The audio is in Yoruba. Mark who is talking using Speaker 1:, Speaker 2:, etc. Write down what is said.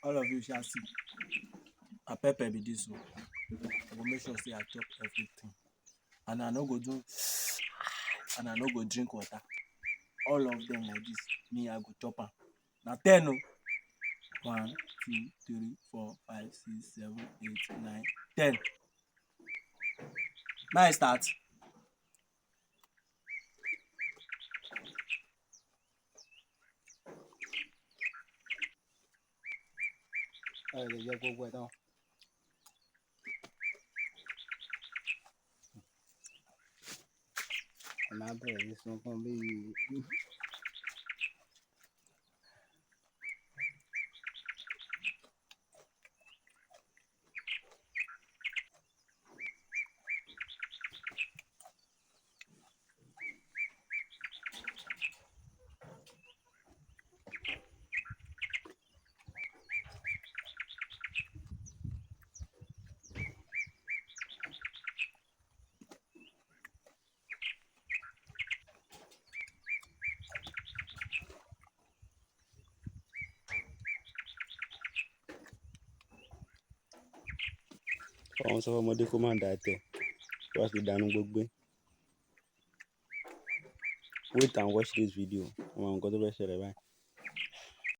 Speaker 1: All of you shall see. A pepper be this one. I go make sure say I chop everything. And I no go do and I no go drink water. All of them like this. Me, I go chop am. Na 10 o. 1, 2, 3, 4, 5, 6, 7, 8, 9, 10. May I start?
Speaker 2: lè jẹ gbogbo ẹ̀ tán. Ẹ má bẹ̀rẹ̀ sí sunkún bíi àwọn sọ fọmọdé kó má dà tẹ̀ tó bá ti dànù gbogbo ẹ̀. Wait and watch this video. Àwọn nǹkan tó fẹ́ ṣẹlẹ̀ báyìí.